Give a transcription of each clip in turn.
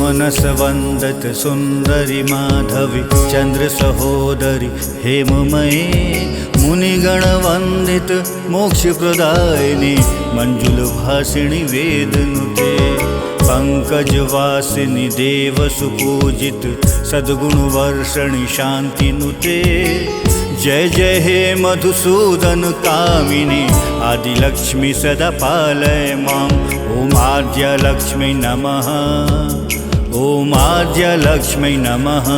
सुमनस वंदत सुंदरी माधवी चंद्र सहोदरी हेममये मुनिगण वंदित मोक्ष प्रदायिनी मंजुल भाषिणी वेदनुते पंकज वासिनी देव सुपूजित सद्गुण वर्षणि शांति नुते जय जय हे मधुसूदन कामिनी आदि लक्ष्मी सदा पालय माम ओम आद्य लक्ष्मी नमः ओम आद्य लक्ष्मी नमः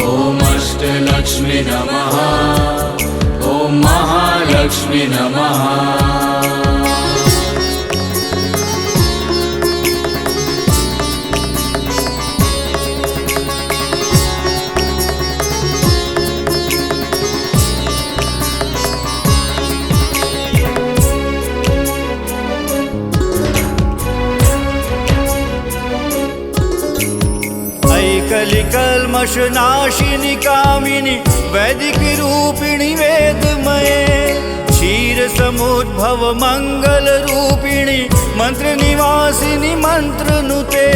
ओम अष्टलक्ष्मी नमः ओम महालक्ष्मी नमः कलिकल्मषनाशिनी कामिनी वैदिक रूपिणी वेदमये क्षीर समुद्भव मंगल रूपिणी मंत्र निवासिनी मंत्र नुते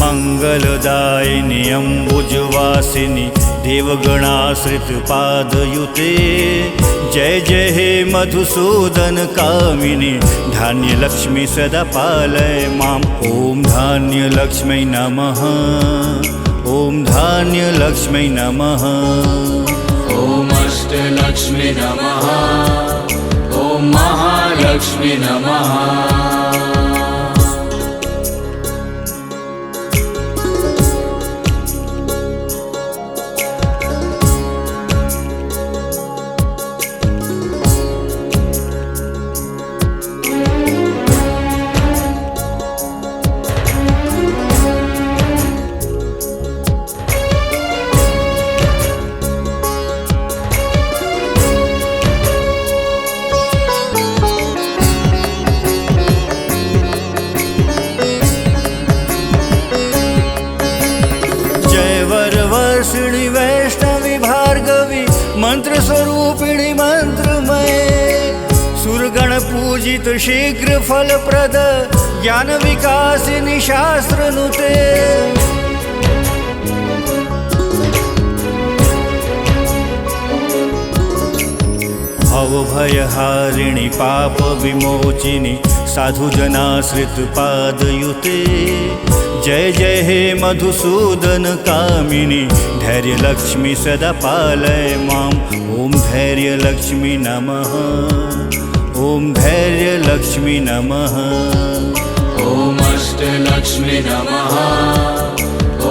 मंगलदायिनी अम्बुजवासिनी देवगणाश्रित पादयुते जय जय हे मधुसूदन कामिनी धान्य लक्ष्मी सदा पालय माम ओम धान्य लक्ष्मी नमः ओम धान्य लक्ष्मी नमः ओम अष्टलक्ष्मी नमः ओम महालक्ष्मी नमः वैष्णवी भार्गवी मंत्र स्वरूपिणी मंत्रमये सुरगण पूजित शीघ्र फलप्रद ज्ञान विकासिनी शास्त्र नुते भवभयहारिणी पाप विमोचिनी साधुजनाश्रित पादयुते जय जय हे मधुसूदन कामिनी धैर्य लक्ष्मी सदा पालय माम ओम धैर्य लक्ष्मी नमः ओम धैर्य लक्ष्मी नमः ओम अष्टलक्ष्मी नमः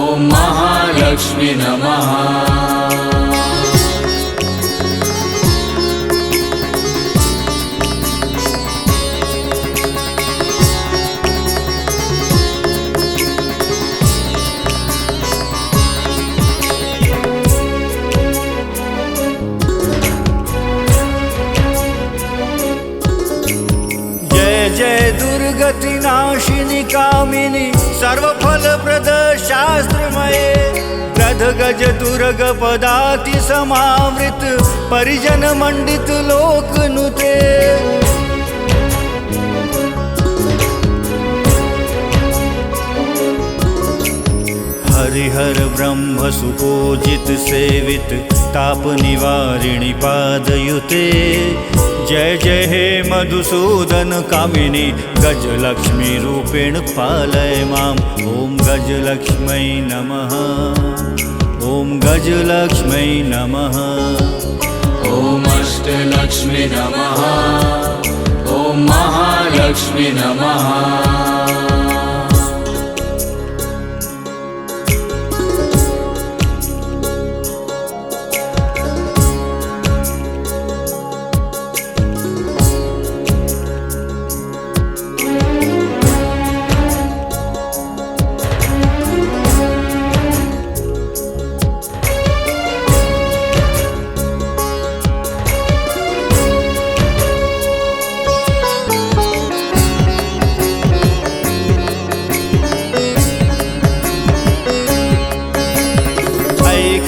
ओम महालक्ष्मी नमः जय दुर्गति नाशिनी कामिनी सर्वफलप्रद शास्त्रमये गध गज दुर्ग पदाति समावृत परिजन मंडित लोक नुते हरिहर ब्रह्म सुपूजित सेवित ताप निवारिणी पादयुते जय जय हे मधुसूदन कामिनी गज लक्ष्मी रूपेण पालय माम ओम गज लक्ष्मी नमः ओम गज लक्ष्मी नमः ओम अष्टलक्ष्मी नमः ओम महालक्ष्मी नमः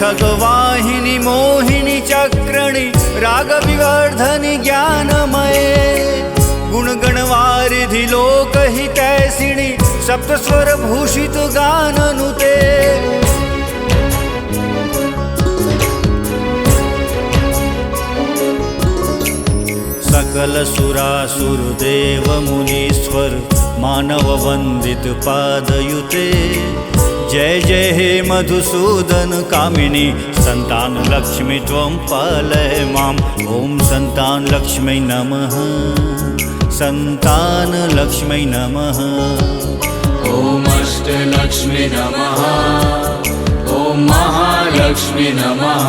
खगवाहिनी मोहिनी चक्रणी रागविवर्धनि ज्ञानमये गुणगणवारिधि लोकहितैषिणि सप्तस्वर भूषित गाननुते सकल सुरासुर देव मुनीश्वर मानव वंदित पादयुते जय जय हे मधुसूदन कामिनी संतान लक्ष्मी त्वं पालय माम् ॐ संतान लक्ष्मी नमः संतान लक्ष्मी नमः ॐ अष्टलक्ष्मी नमः ॐ महालक्ष्मी नमः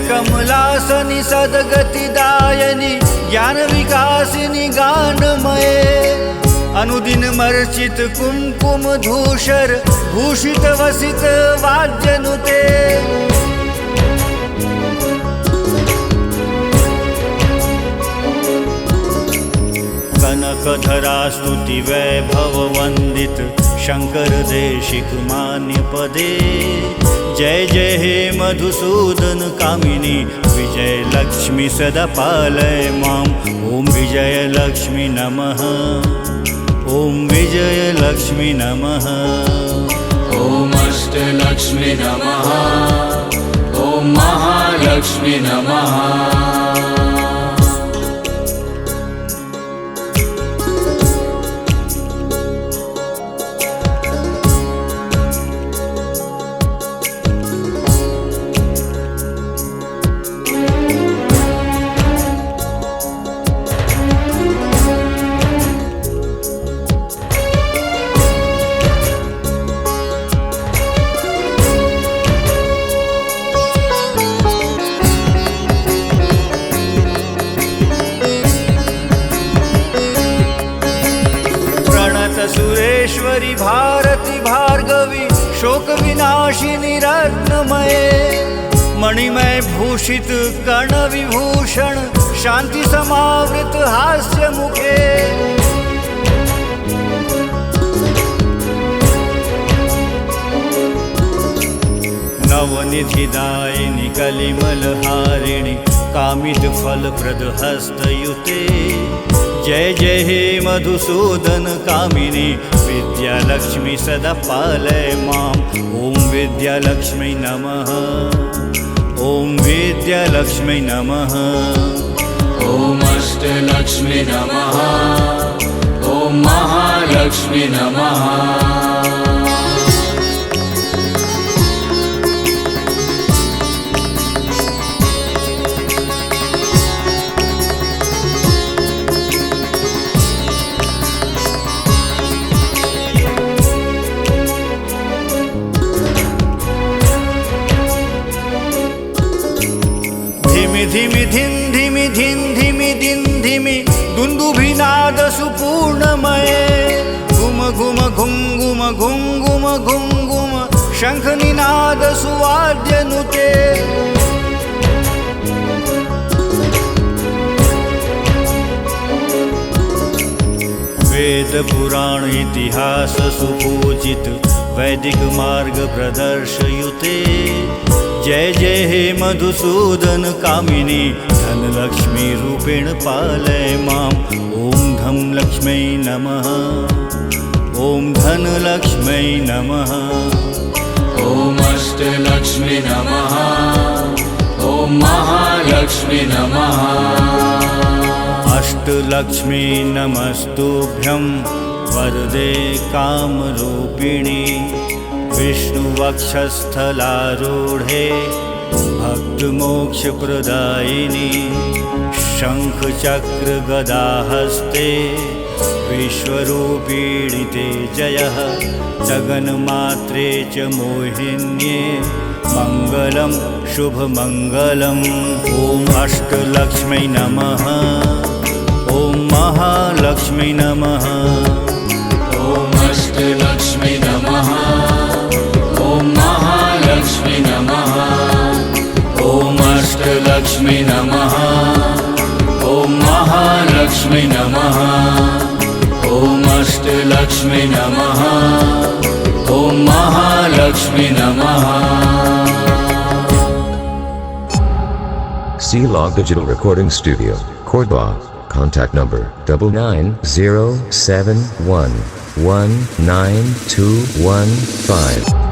कमलासनि सद्गतिदायनि ज्ञान विकासिनि गानमये अनुदिन मर्चित कुमकुम धूषर भूषित वसित वाद्यनुते कनकधरा स्तुति वैभव वंदित शंकर देशिक मान्य पदे जय जय हे मधुसूदन कामिनी विजय लक्ष्मी सदा पालय माम् ॐ विजय लक्ष्मी नमः ॐ विजय लक्ष्मी नमः ॐ अष्टलक्ष्मी नमः ॐ महालक्ष्मी नमः सुरेश्वरी भारती भार्गवी शोक विनाशिनी रत्नमये मणिमय भूषित कर्ण विभूषण शांति समावृत हास्य मुखे नवनिधिदायिनी कलिमलहारिणि कामित फलप्रद हस्तयुते जय जय हे मधुसूदन कामिनी विद्यालक्ष्मी सदा पालय माम् ॐ विद्यालक्ष्मी नमः ॐ विद्यालक्ष्मी नमः ॐ अष्टलक्ष्मी नमः ॐ महालक्ष्मी नमः धिमि धिन धिमि धिन धिमि दिन धिमि दुन्दुभिनाद सुपूर्णमये घुम घुम घुम घुम घुम घुम घुम घुम शंखनिनाद सुवाद्यनुते वेद पुराण इतिहास सुपूजित वैदिक मार्ग प्रदर्शयुते जय जय हे मधुसूदन कामिनी धनलक्ष्मी रूपेण पालय माम् ॐ धम लक्ष्मै नमः ॐ धनलक्ष्मै नमः ॐ अष्टलक्ष्मी नमः ॐ महालक्ष्मी नमः अष्टलक्ष्मी नमस्तुभ्यं वरदे कामरूपिणी विष्णुवक्षस्थलारूढे भक्तमोक्षप्रदायिनी शङ्खचक्रगदाहस्ते विश्वरूपिणि ते जयः जगन्मात्रे च मोहिन्ये मङ्गलं शुभमङ्गलम् ॐ अष्टलक्ष्मै नमः ॐ महालक्ष्मी नमः। महालक्ष्मी नमः। ॐ महालक्ष्मी नमः। ॐ अष्टलक्ष्मी नमः। ॐ महालक्ष्मी नमः। C-Log Digital Recording Studio, Cordoba. Contact number 9907119215.